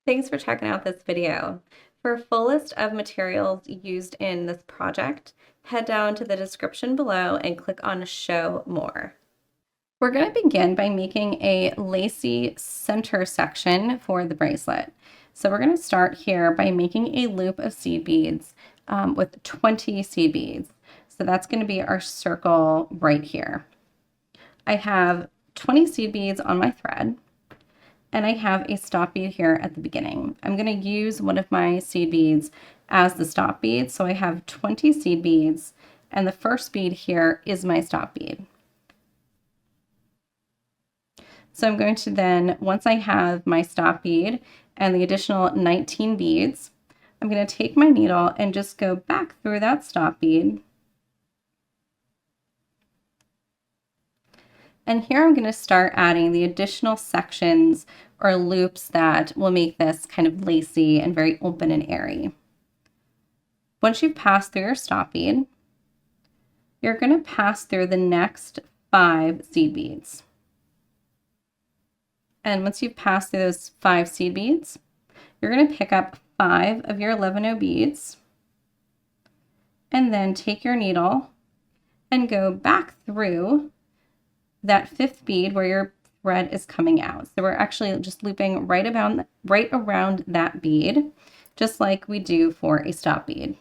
Thanks for checking out this video. For a full list of materials used in this project, head down to the description below and click on Show More. We're going to begin by making a lacy center section for the bracelet. So we're going to start here by making a loop of seed beads with 20 seed beads. So that's going to be our circle right here. I have 20 seed beads on my thread, and I have a stop bead here at the beginning. I'm going to use one of my seed beads as the stop bead. So I have 20 seed beads, and the first bead here is my stop bead. So I'm going to then, once I have my stop bead and the additional 19 beads, I'm going to take my needle and just go back through that stop bead. And here I'm going to start adding the additional sections or loops that will make this kind of lacy and very open and airy. Once you've passed through your stop bead, you're going to pass through the next 5 seed beads. And once you've passed through those 5 seed beads, you're going to pick up 5 of your 11 beads and then take your needle and go back through that 5th bead where your thread is coming out. So we're actually just looping right around that bead, just like we do for a stop bead.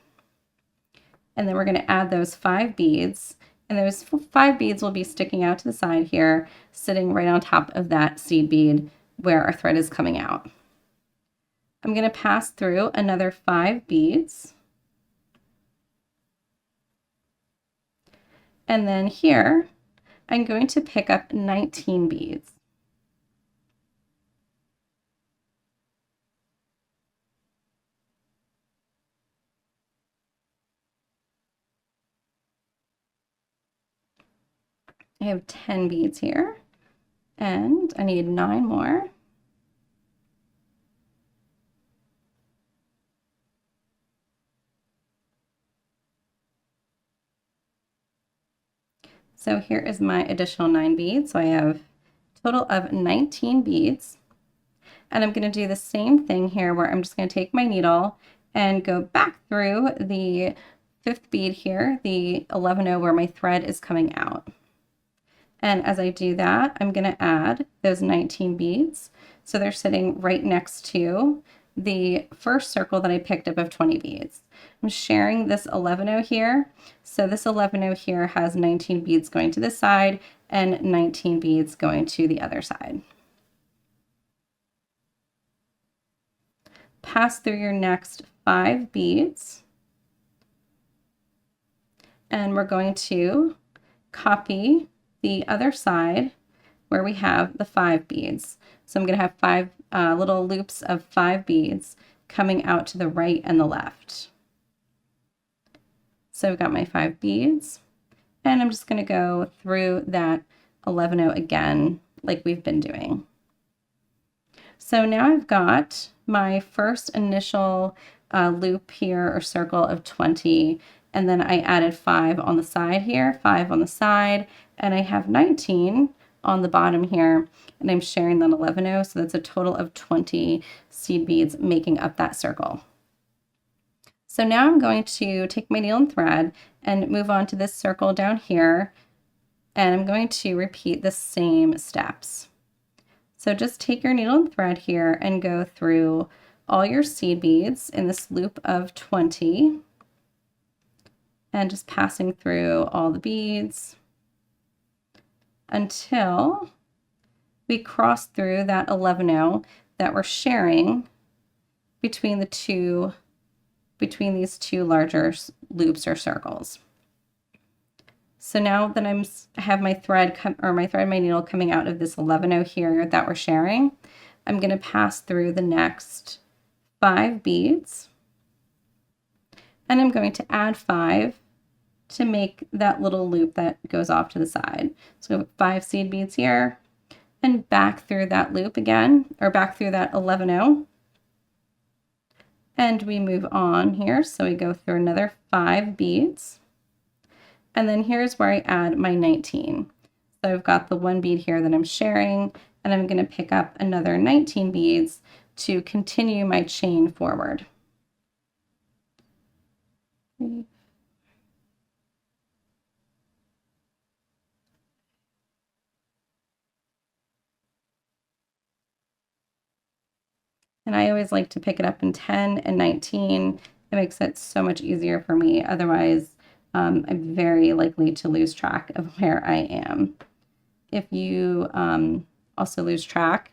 And then we're going to add those 5 beads, and those 5 beads will be sticking out to the side here, sitting right on top of that seed bead where our thread is coming out. I'm going to pass through another 5 beads. And then here, I'm going to pick up 19 beads. I have 10 beads here, and I need 9 more. So here is my additional 9 beads. So I have a total of 19 beads. And I'm going to do the same thing here where I'm just going to take my needle and go back through the 5th bead here, the 11 where my thread is coming out. And as I do that, I'm going to add those 19 beads. So they're sitting right next to the first circle that I picked up of 20 beads. I'm sharing this 11 here. So this 11 here has 19 beads going to this side and 19 beads going to the other side. Pass through your next 5 beads. And we're going to copy the other side where we have the 5 beads. So I'm going to have 5 little loops of 5 beads coming out to the right and the left. So I've got my 5 beads, and I'm just going to go through that 11 again like we've been doing. So now I've got my first initial loop here or circle of 20, and then I added 5 on the side here, 5 on the side, and I have 19 on the bottom here, and I'm sharing that 11, so that's a total of 20 seed beads making up that circle. So now I'm going to take my needle and thread and move on to this circle down here, and I'm going to repeat the same steps. So just take your needle and thread here and go through all your seed beads in this loop of 20, and just passing through all the beads until we cross through that 11 that we're sharing between these two larger loops or circles. So now that I have my thread my needle coming out of this 11 here that we're sharing, I'm going to pass through the next 5 beads, and I'm going to add 5 to make that little loop that goes off to the side. So we have 5 seed beads here, and back through that loop again, or back through that 11, and we move on here. So we go through another 5 beads, and then here's where I add my 19. So I've got the 1 bead here that I'm sharing, and I'm going to pick up another 19 beads to continue my chain forward. And I always like to pick it up in 10 and 19. It makes it so much easier for me. Otherwise, I'm very likely to lose track of where I am. If you also lose track,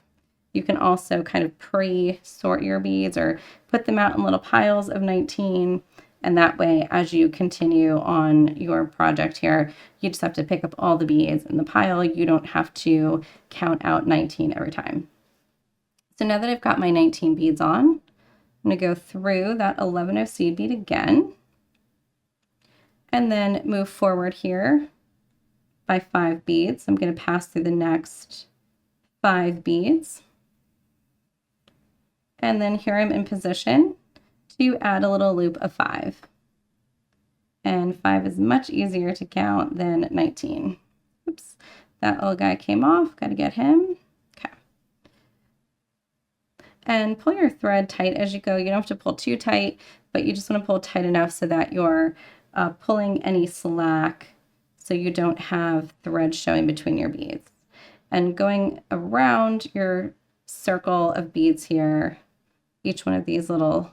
you can also kind of pre-sort your beads or put them out in little piles of 19. And that way, as you continue on your project here, you just have to pick up all the beads in the pile. You don't have to count out 19 every time. So now that I've got my 19 beads on, I'm going to go through that 11-0 seed bead again, and then move forward here by 5 beads. I'm going to pass through the next 5 beads. And then here I'm in position to add a little loop of 5. And 5 is much easier to count than 19. Oops, that little guy came off, got to get him. Okay. And pull your thread tight as you go. You don't have to pull too tight, but you just want to pull tight enough so that you're pulling any slack so you don't have thread showing between your beads. And going around your circle of beads here, each one of these little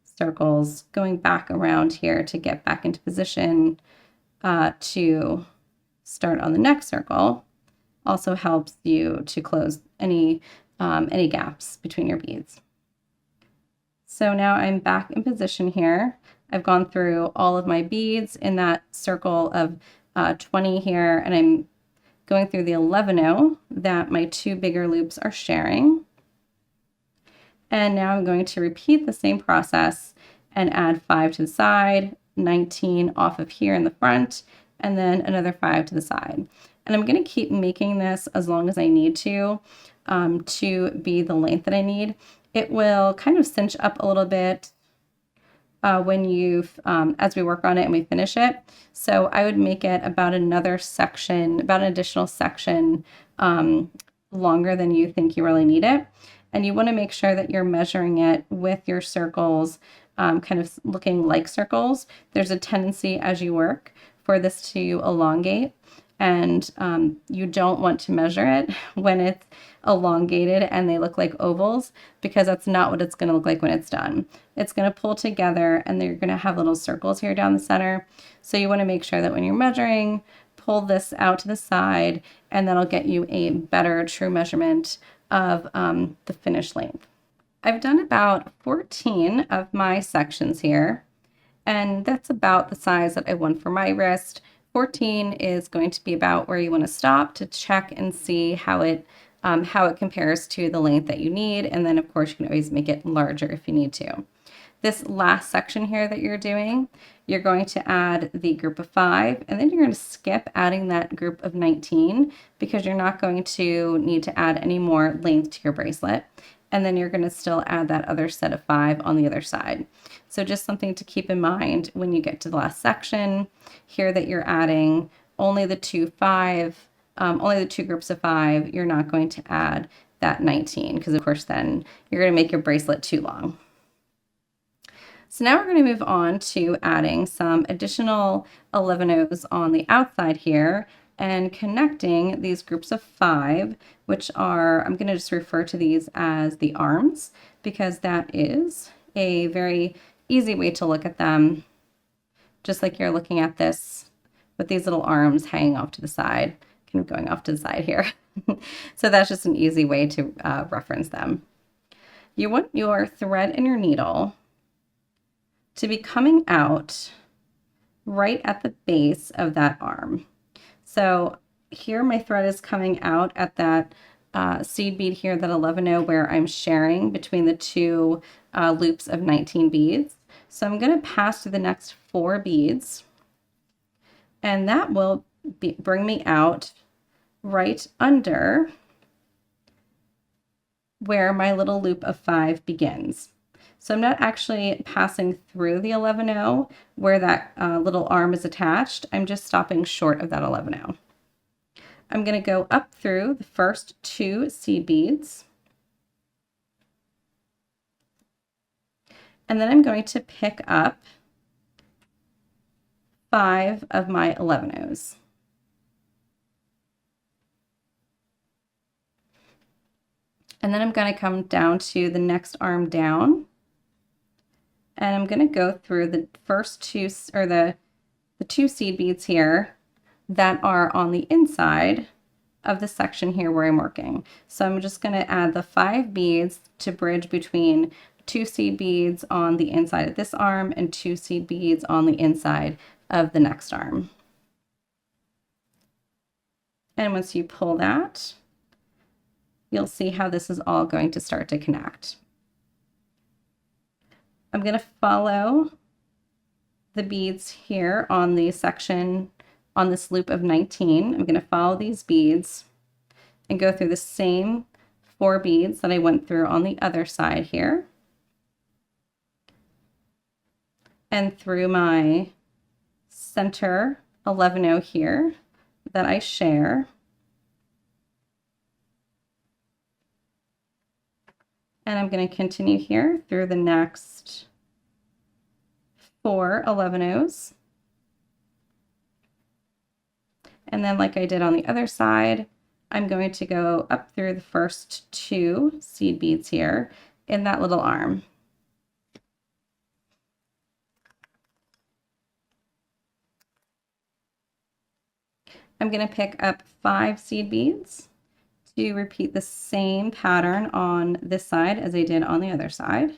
circles, going back around here to get back into position to start on the next circle, also helps you to close any gaps between your beads. So now I'm back in position here. I've gone through all of my beads in that circle of 20 here, and I'm going through the 11-0 that my 2 bigger loops are sharing. And now I'm going to repeat the same process and add 5 to the side, 19 off of here in the front, and then another 5 to the side. And I'm going to keep making this as long as I need to be the length that I need. It will kind of cinch up a little bit when you've, as we work on it and we finish it. So I would make it about another section, about an additional section longer than you think you really need it. And you want to make sure that you're measuring it with your circles, kind of looking like circles. There's a tendency as you work for this to elongate, and you don't want to measure it when it's elongated and they look like ovals, because that's not what it's going to look like when it's done. It's going to pull together and you're going to have little circles here down the center. So you want to make sure that when you're measuring, pull this out to the side, and that'll get you a better true measurement of the finished length. I've done about 14 of my sections here, and that's about the size that I want for my wrist. 14 is going to be about where you want to stop to check and see how it compares to the length that you need. And then of course you can always make it larger if you need to. This last section here that you're doing, you're going to add the group of 5, and then you're going to skip adding that group of 19 because you're not going to need to add any more length to your bracelet. And then you're going to still add that other set of 5 on the other side. So just something to keep in mind when you get to the last section here, that you're adding only the 2 groups of 5. You're not going to add that 19 because of course then you're going to make your bracelet too long. So now we're going to move on to adding some additional 11-0s on the outside here and connecting these groups of 5, which are, I'm going to just refer to these as the arms, because that is a very easy way to look at them, just like you're looking at this with these little arms hanging off to the side, kind of going off to the side here. So that's just an easy way to reference them. You want your thread and your needle to be coming out right at the base of that arm. So here my thread is coming out at that seed bead here, that 11-0, where I'm sharing between the 2 loops of 19 beads. So I'm going to pass through the next 4 beads, and that will bring me out right under where my little loop of 5 begins. So I'm not actually passing through the 11-0 where that little arm is attached. I'm just stopping short of that 11-0. I'm going to go up through the first 2 seed beads. And then I'm going to pick up 5 of my 11-Os. And then I'm going to come down to the next arm down, and I'm going to go through the first two, or the 2 seed beads here that are on the inside of the section here where I'm working. So I'm just going to add the 5 beads to bridge between 2 seed beads on the inside of this arm and 2 seed beads on the inside of the next arm. And once you pull that, you'll see how this is all going to start to connect. I'm going to follow the beads here on the section, on this loop of 19. I'm going to follow these beads and go through the same 4 beads that I went through on the other side here, and through my center 11-O here that I share. And I'm going to continue here through the next 4 11-Os. And then, like I did on the other side, I'm going to go up through the first 2 seed beads here in that little arm. I'm going to pick up 5 seed beads to repeat the same pattern on this side as I did on the other side.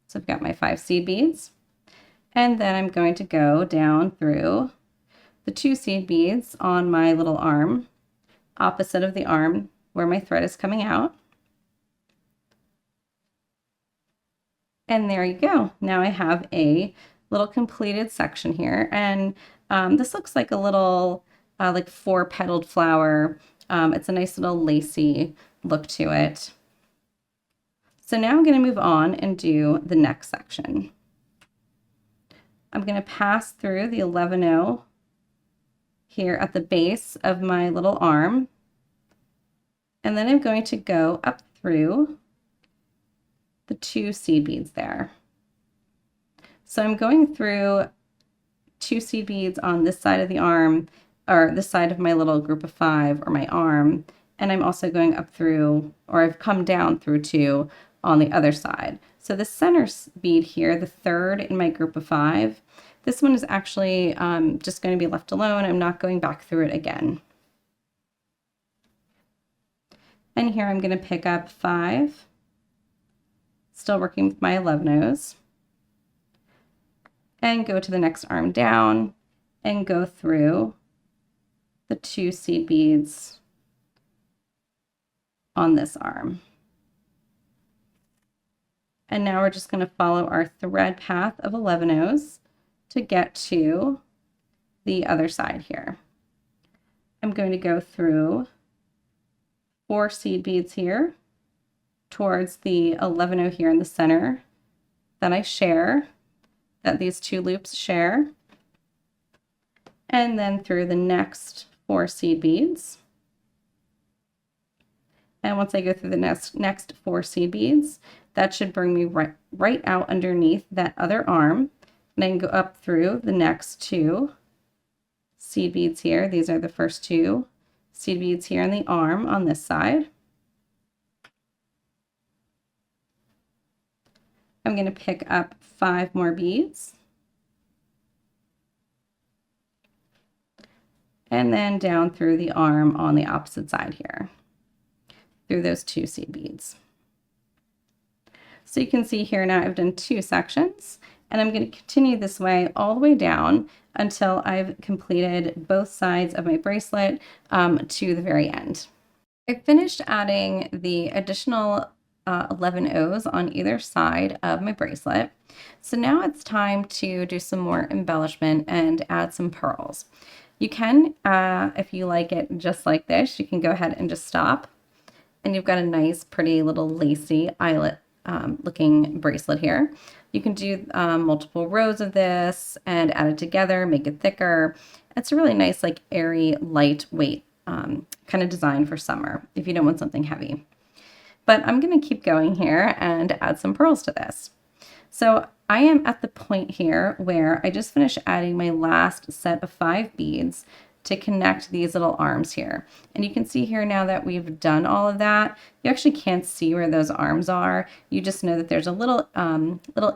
So I've got my 5 seed beads, and then I'm going to go down through the 2 seed beads on my little arm, opposite of the arm where my thread is coming out. And there you go. Now I have a little completed section here, and this looks like a little like 4-petaled flower. It's a nice little lacy look to it. So now I'm going to move on and do the next section. I'm going to pass through the 11-O here at the base of my little arm, and then I'm going to go up through the 2 seed beads there. So I'm going through 2 seed beads on this side of the arm, or this side of my little group of 5 or my arm, and I'm also going up through, or I've come down through 2 on the other side. So the center bead here, the 3rd in my group of 5, this one is actually just going to be left alone. I'm not going back through it again. And here I'm going to pick up 5, still working with my 11-Os, and go to the next arm down and go through the 2 seed beads on this arm. And now we're just going to follow our thread path of 11-Os to get to the other side here. I'm going to go through 4 seed beads here towards the 11-O here in the center that I share, that these 2 loops share, and then through the next 4 seed beads. And once I go through the next 4 seed beads, that should bring me right out underneath that other arm, and I can go up through the next 2 seed beads here. These are the first 2 seed beads here in the arm on this side. I'm going to pick up 5 more beads, and then down through the arm on the opposite side here, through those 2 seed beads. So you can see here now I've done 2 sections, and I'm going to continue this way all the way down until I've completed both sides of my bracelet to the very end. I finished adding the additional 11-Os on either side of my bracelet. So now it's time to do some more embellishment and add some pearls. You can, if you like it just like this, you can go ahead and just stop, and you've got a nice pretty little lacy eyelet looking bracelet here. You can do multiple rows of this and add it together, make it thicker. It's a really nice, like airy, lightweight kind of design for summer if you don't want something heavy. But I'm going to keep going here and add some pearls to this. So I am at the point here where I just finished adding my last set of 5 beads to connect these little arms here. And you can see here now that we've done all of that, you actually can't see where those arms are. You just know that there's a little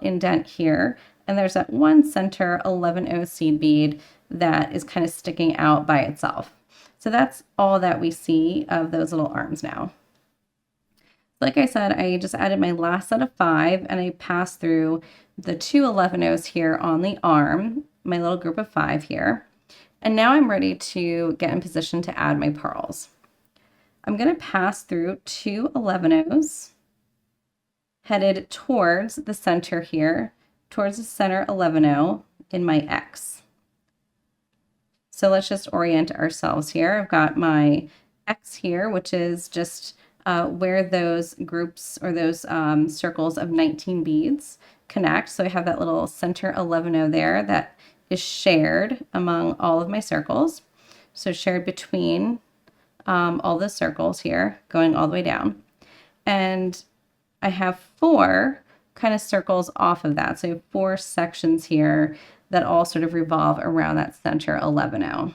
indent here, and there's that one center 11-0 seed bead that is kind of sticking out by itself. So that's all that we see of those little arms now. Like I said, I just added my last set of 5, and I passed through the 2 11-0s here on the arm, my little group of 5 here. And now I'm ready to get in position to add my pearls. I'm going to pass through 2 11-0s, headed towards the center here, towards the center 11-0 in my X. So let's just orient ourselves here. I've got my X here, which is just where those groups or those circles of 19 beads connect. So I have that little center 11-0 there that is shared among all of my circles. So shared between all the circles here, going all the way down. And I have 4 kind of circles off of that. So I have 4 sections here that all sort of revolve around that center 11-0.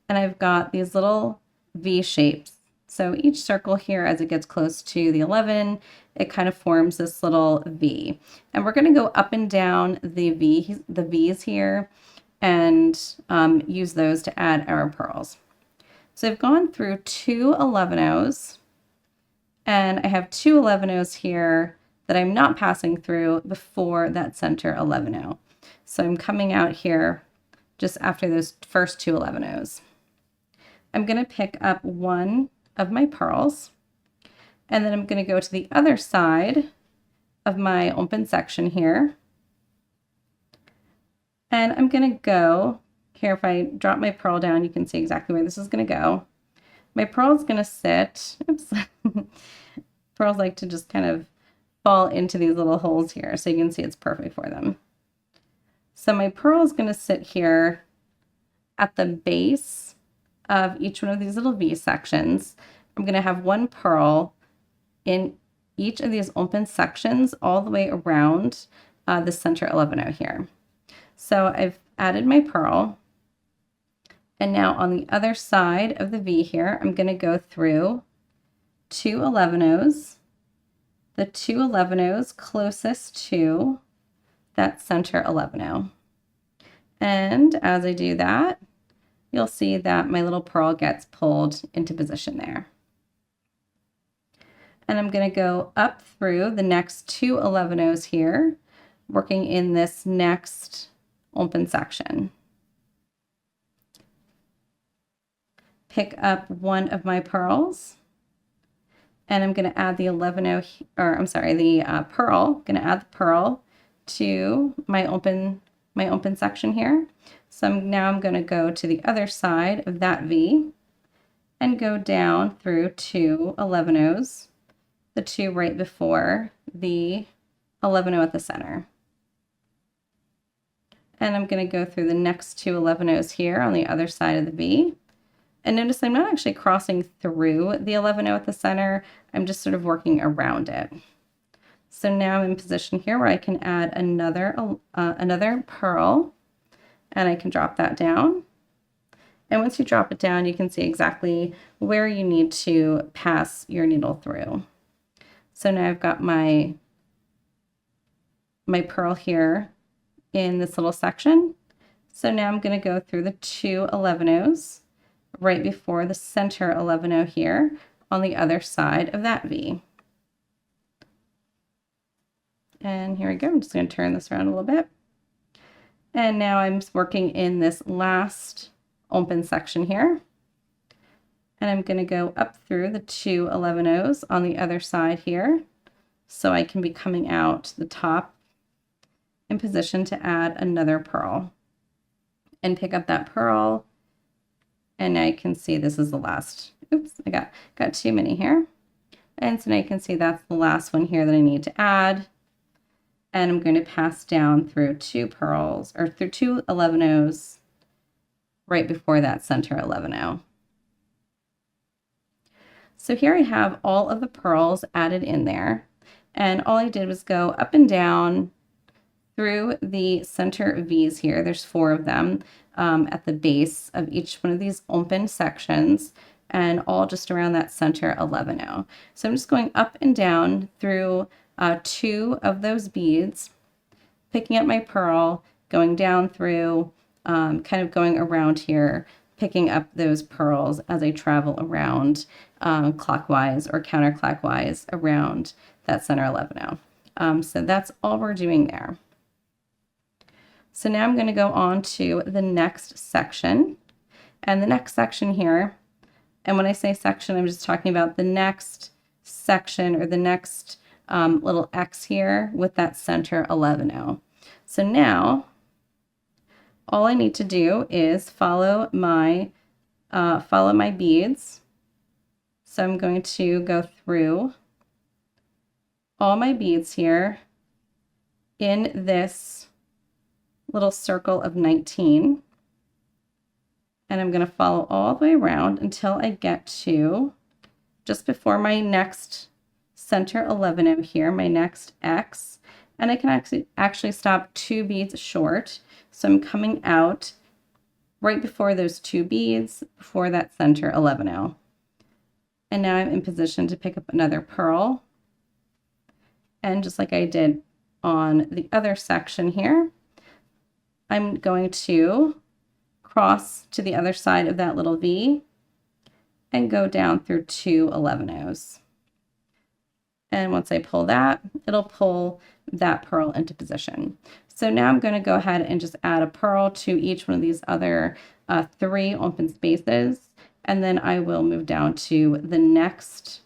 And I've got these little V shapes. So each circle here, as it gets close to the 11, it kind of forms this little V. And we're going to go up and down the V's here and use those to add our pearls. So I've gone through 2 11-0s, and I have 2 11-0s here that I'm not passing through before that center 11-0. So I'm coming out here just after those first 2 11-0s. I'm going to pick up one of my pearls, and then I'm going to go to the other side of my open section here, and I'm going to go here. If I drop my pearl down, you can see exactly where this is going to go. My pearl is going to sit, oops, pearls like to just kind of fall into these little holes here, so you can see it's perfect for them. So my pearl is going to sit here at the base of each one of these little V sections. I'm going to have one pearl in each of these open sections all the way around the center 11-0 here. So I've added my pearl, and now on the other side of the V here, I'm going to go through 2 11-0s, the 2 11-0s closest to that center 11-0. And as I do that, you'll see that my little pearl gets pulled into position there. And I'm going to go up through the next 2 11-0s here, working in this next open section. Pick up one of my pearls, and I'm going to add the 11-0, or I'm sorry, the pearl. Going to add the pearl to my open section here. So now I'm going to go to the other side of that V and go down through 2 11-0s, the 2 right before the 11-0 at the center. And I'm going to go through the next 2 11-0s here on the other side of the V. And notice I'm not actually crossing through the 11-0 at the center. I'm just sort of working around it. So now I'm in position here where I can add another pearl, and I can drop that down. And once you drop it down, you can see exactly where you need to pass your needle through. So now I've got my pearl here in this little section. So now I'm going to go through the 2 11-0s right before the center 11-0 here on the other side of that V. And here we go. I'm just going to turn this around a little bit. And now I'm working in this last open section here. And I'm going to go up through the 2 11-0s on the other side here, so I can be coming out the top in position to add another pearl. And pick up that pearl. And now you can see this is the last. Oops, I got too many here. And so now you can see that's the last one here that I need to add. And I'm going to pass down through 2 pearls, or through 2 11-0s right before that center 11-0. So here I have all of the pearls added in there, and all I did was go up and down through the center V's here. There's 4 of them at the base of each one of these open sections, and all just around that center 11-0. So I'm just going up and down through 2 of those beads, picking up my pearl, going down through, kind of going around here, picking up those pearls as I travel around clockwise or counterclockwise around that center 11-0. So that's all we're doing there. So now I'm going to go on to the next section. And the next section here, and when I say section, I'm just talking about the next section or the next little X here with that center 11-0. So now all I need to do is follow my beads. So I'm going to go through all my beads here in this little circle of 19. And I'm going to follow all the way around until I get to just before my next center 11-0 here, my next X. And I can actually stop 2 beads short. So I'm coming out right before those 2 beads, before that center 11-0. And now I'm in position to pick up another pearl. And just like I did on the other section here, I'm going to cross to the other side of that little V and go down through 2 11-0s. And once I pull that, it'll pull that pearl into position. So now I'm going to go ahead and just add a pearl to each one of these other 3 open spaces. And then I will move down to the next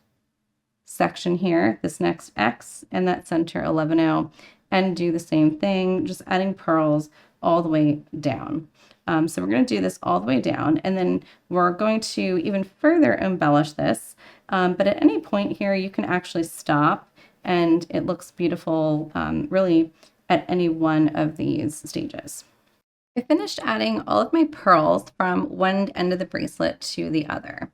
section here, this next X and that center 11-0, and do the same thing, just adding pearls all the way down. So we're going to do this all the way down, and then we're going to even further embellish this. But at any point here, you can actually stop, and it looks beautiful really at any one of these stages. I finished adding all of my pearls from one end of the bracelet to the other.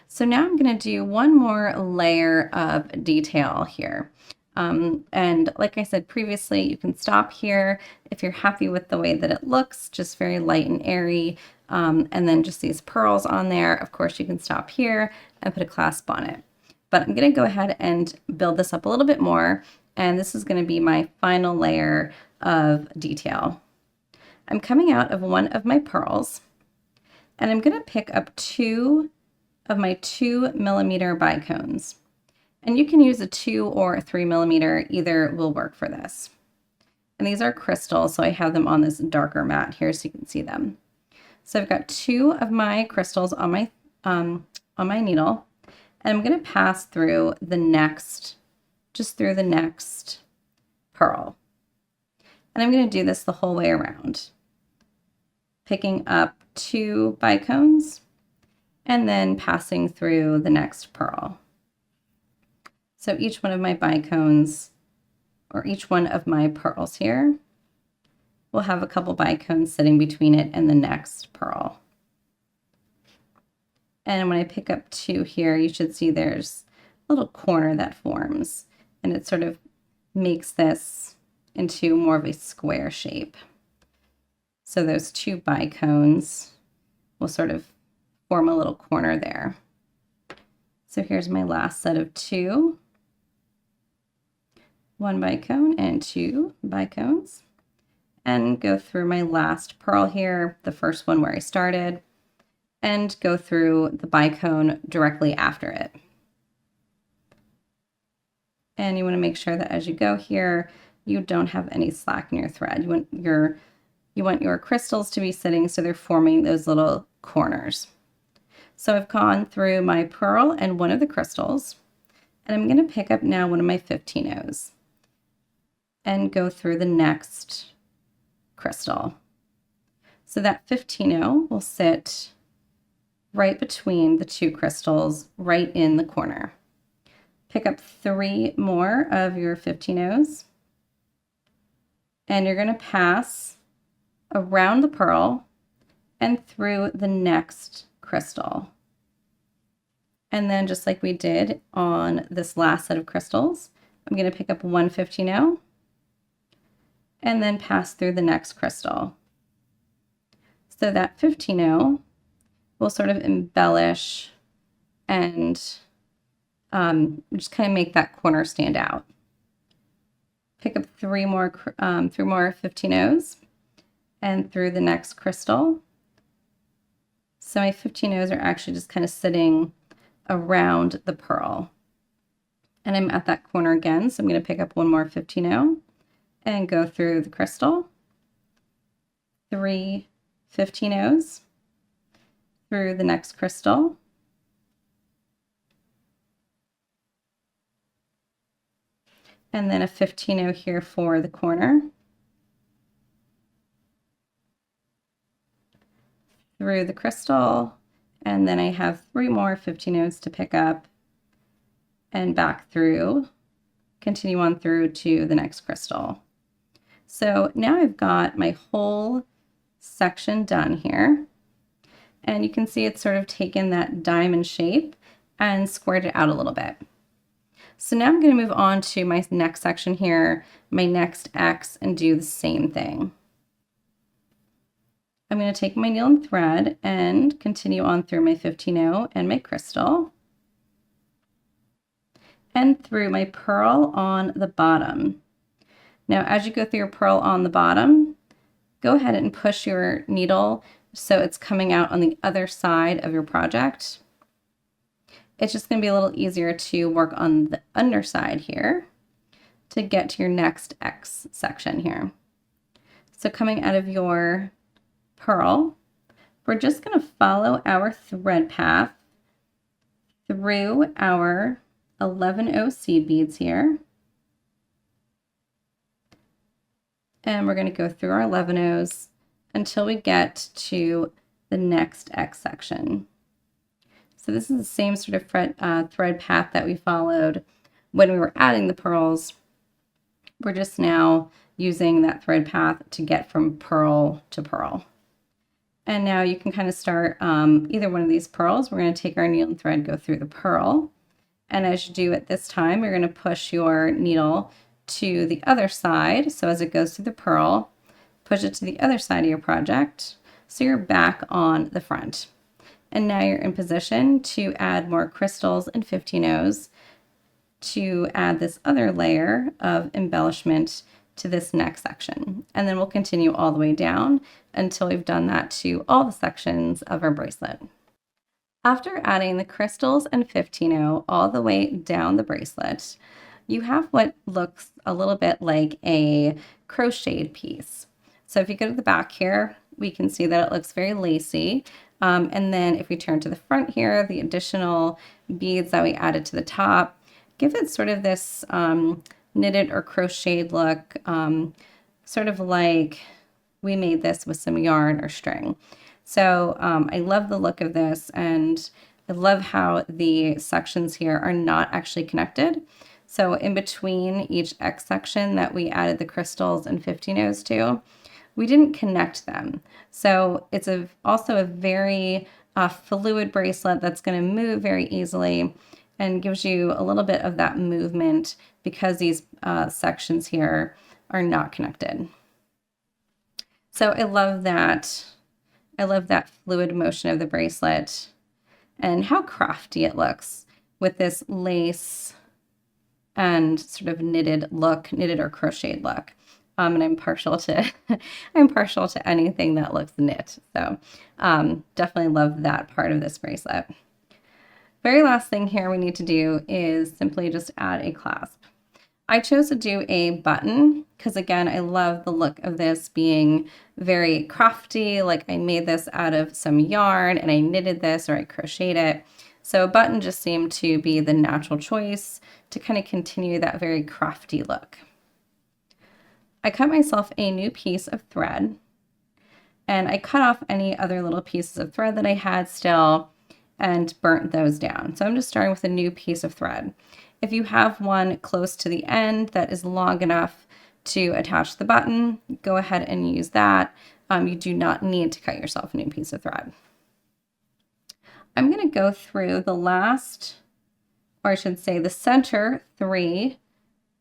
So now I'm going to do one more layer of detail here. And like I said previously, you can stop here if you're happy with the way that it looks, just very light and airy. And then just these pearls on there. Of course, you can stop here and put a clasp on it. But I'm going to go ahead and build this up a little bit more. And this is going to be my final layer of detail. I'm coming out of one of my pearls, and I'm going to pick up 2 of my 2mm bicones. And you can use a 2 or a 3mm, either will work for this. And these are crystals, so I have them on this darker mat here so you can see them. So I've got 2 of my crystals on my needle, and I'm going to pass through the next, just through the next pearl. And I'm going to do this the whole way around, picking up 2 bicones and then passing through the next pearl. So each one of my bicones, or each one of my pearls here, will have a couple bicones sitting between it and the next pearl. And when I pick up 2 here, you should see there's a little corner that forms, and it sort of makes this into more of a square shape. So those 2 bicones will sort of form a little corner there. So here's my last set of 2. 1 bicone and 2 bicones, and go through my last pearl here, the first one where I started, and go through the bicone directly after it. And you want to make sure that as you go here, you don't have any slack in your thread. You want your crystals to be sitting so they're forming those little corners. So I've gone through my pearl and one of the crystals, and I'm going to pick up now one of my 15-0s and go through the next crystal. So that 15-0 will sit right between the 2 crystals, right in the corner. Pick up 3 more of your 15-0s, and you're going to pass around the pearl and through the next crystal. And then just like we did on this last set of crystals, I'm going to pick up one 15-0 and then pass through the next crystal. So that 15-0 will sort of embellish and just kind of make that corner stand out. Pick up three more 15-0s and through the next crystal. So my 15-0s are actually just kind of sitting around the pearl. And I'm at that corner again, so I'm going to pick up one more 15-0 and go through the crystal. 3 15-0s through the next crystal. And then a 15-0 here for the corner. Through the crystal, and then I have 3 more 15-0s to pick up and back through, continue on through to the next crystal. So now I've got my whole section done here, and you can see it's sort of taken that diamond shape and squared it out a little bit. So now I'm going to move on to my next section here, my next X, and do the same thing. I'm going to take my needle and thread and continue on through my 15-0 and my crystal and through my pearl on the bottom. Now, as you go through your pearl on the bottom, go ahead and push your needle so it's coming out on the other side of your project. It's just going to be a little easier to work on the underside here to get to your next X section here. So coming out of your pearl, we're just going to follow our thread path through our 11-0 seed beads here. And we're going to go through our 11-0s until we get to the next X section. So this is the same sort of thread path that we followed when we were adding the pearls. We're just now using that thread path to get from pearl to pearl. And now you can kind of start either one of these pearls. We're going to take our needle and thread, go through the pearl. And as you do it this time, you're going to push your needle to the other side. So as it goes through the pearl, push it to the other side of your project. So you're back on the front. And now you're in position to add more crystals and 15-0s to add this other layer of embellishment to this next section. And then we'll continue all the way down until we've done that to all the sections of our bracelet. After adding the crystals and 15-0 all the way down the bracelet, you have what looks a little bit like a crocheted piece. So if you go to the back here, we can see that it looks very lacy. And then if we turn to the front here, the additional beads that we added to the top give it sort of this knitted or crocheted look, sort of like we made this with some yarn or string. So I love the look of this, and I love how the sections here are not actually connected. So in between each X section that we added the crystals and 15-0s to, we didn't connect them. So it's also a very fluid bracelet that's going to move very easily and gives you a little bit of that movement because these sections here are not connected. So I love that. I love that fluid motion of the bracelet and how crafty it looks with this lace and sort of knitted look, knitted or crocheted look. And I'm partial to anything that looks knit. So definitely love that part of this bracelet. Very last thing here we need to do is simply just add a clasp. I chose to do a button because, again, I love the look of this being very crafty. Like I made this out of some yarn and I knitted this or I crocheted it. So a button just seemed to be the natural choice to kind of continue that very crafty look. I cut myself a new piece of thread and I cut off any other little pieces of thread that I had still and burnt those down. So I'm just starting with a new piece of thread. If you have one close to the end that is long enough to attach the button, go ahead and use that. You do not need to cut yourself a new piece of thread. I'm going to go through the last, or I should say the center 3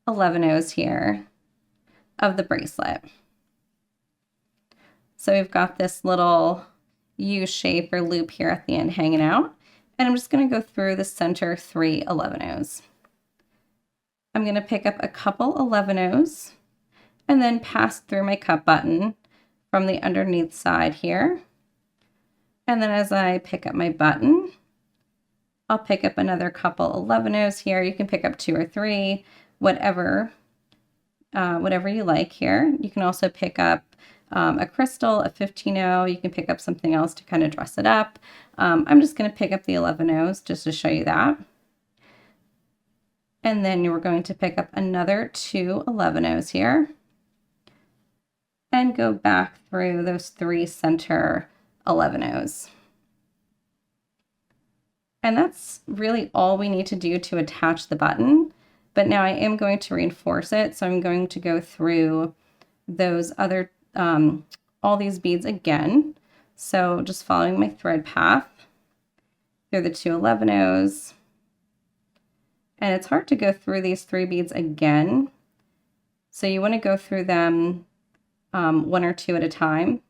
11-0s here of the bracelet. So we've got this little U shape or loop here at the end hanging out. And I'm just going to go through the center 3 11-ohs. I'm going to pick up a couple 11-ohs and then pass through my cup button from the underneath side here. And then as I pick up my button, I'll pick up another couple 11-ohs here. You can pick up 2 or 3, whatever you like here. You can also pick up a crystal, a 15-oh. You can pick up something else to kind of dress it up. I'm just going to pick up the 11-ohs just to show you that. And then we're going to pick up another 2 11-ohs here and go back through those 3 center 11-ohs. And that's really all we need to do to attach the button. But now I am going to reinforce it. So I'm going to go through those other, all these beads again. So just following my thread path through the 2 11-ohs. And it's hard to go through these 3 beads again. So you want to go through them 1 or 2 at a time.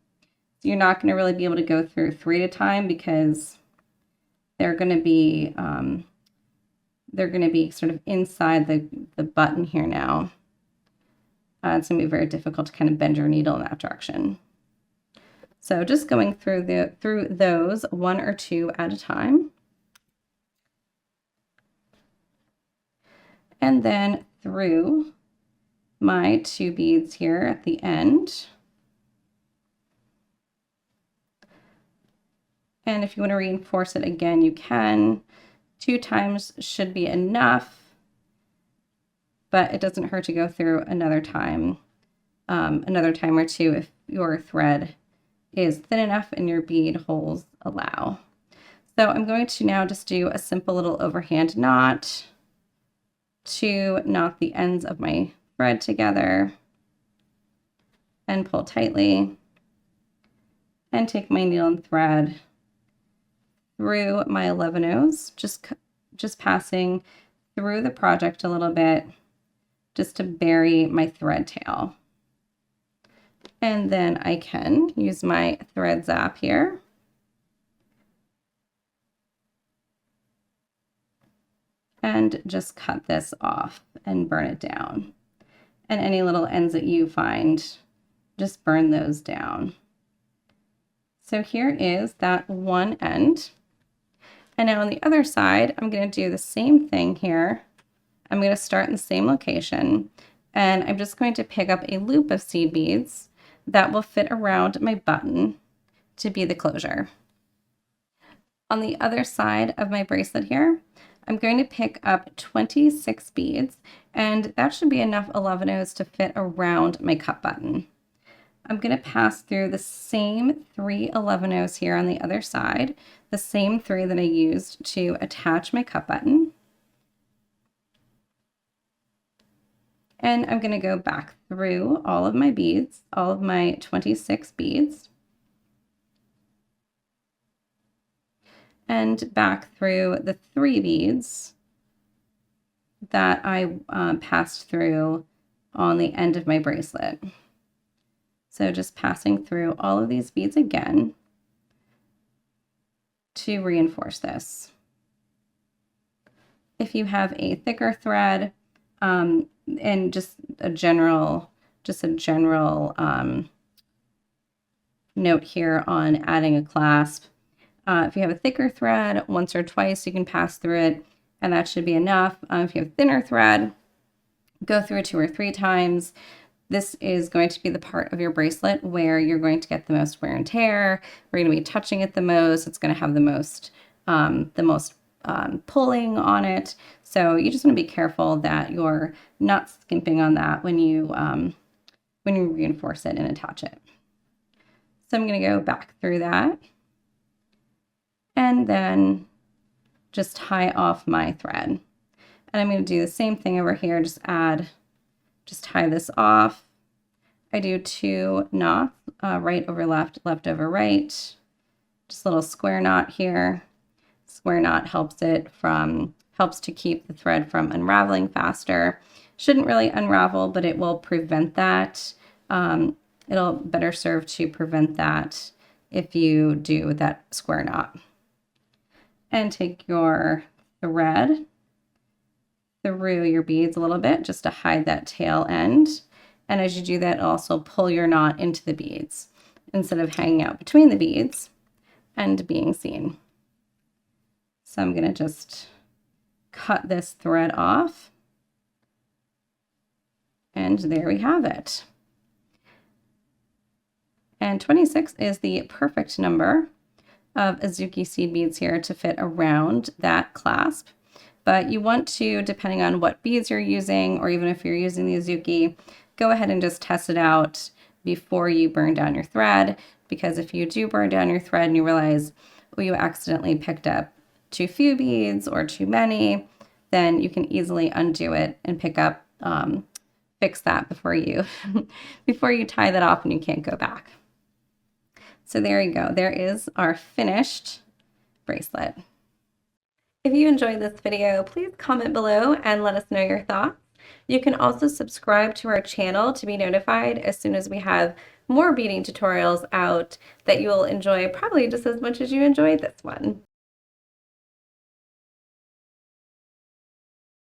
So you're not going to really be able to go through 3 at a time because they're going to be sort of inside the button here now. It's going to be very difficult to kind of bend your needle in that direction. So just going through those 1 or 2 at a time. And then through my 2 beads here at the end. And if you want to reinforce it again, you can. 2 times should be enough, but it doesn't hurt to go through another time or 2 if your thread is thin enough and your bead holes allow. So I'm going to now just do a simple little overhand knot to knot the ends of my thread together and pull tightly and take my needle and thread through my 11-ohs, just passing through the project a little bit just to bury my thread tail. And then I can use my thread zap here and just cut this off and burn it down. And any little ends that you find, just burn those down. So here is that one end. And now on the other side, I'm going to do the same thing here. I'm going to start in the same location, and I'm just going to pick up a loop of seed beads that will fit around my button to be the closure. On the other side of my bracelet here, I'm going to pick up 26 beads, and that should be enough 11-ohs to fit around my cup button. I'm going to pass through the same 3 11-ohs here on the other side, the same 3 that I used to attach my cup button. And I'm going to go back through all of my beads, all of my 26 beads, and back through the 3 beads that I passed through on the end of my bracelet. So just passing through all of these beads again to reinforce this. If you have a thicker thread and just a general note here on adding a clasp. If you have a thicker thread, once or twice you can pass through it, and that should be enough. If you have thinner thread, go through it 2 or 3 times. This is going to be the part of your bracelet where you're going to get the most wear and tear. We're going to be touching it the most. It's going to have the most pulling on it. So you just want to be careful that you're not skimping on that when you reinforce it and attach it. So I'm going to go back through that and then just tie off my thread. And I'm going to do the same thing over here. Just tie this off. I do 2 knots, right over left, left over right. Just a little square knot here. Square knot helps to keep the thread from unraveling faster. Shouldn't really unravel, but it will prevent that. It'll better serve to prevent that if you do that square knot. And take your thread through your beads a little bit just to hide that tail end. And as you do that, also pull your knot into the beads instead of hanging out between the beads and being seen. So I'm going to just cut this thread off. And there we have it. And 26 is the perfect number of Azuki seed beads here to fit around that clasp. But you want to, depending on what beads you're using, or even if you're using the Azuki, go ahead and just test it out before you burn down your thread, because if you do burn down your thread and you realize, oh, you accidentally picked up too few beads or too many, then you can easily undo it and pick up, fix that before you, before you tie that off and you can't go back. So there you go. There is our finished bracelet. If you enjoyed this video, please comment below and let us know your thoughts. You can also subscribe to our channel to be notified as soon as we have more beading tutorials out that you will enjoy probably just as much as you enjoyed this one.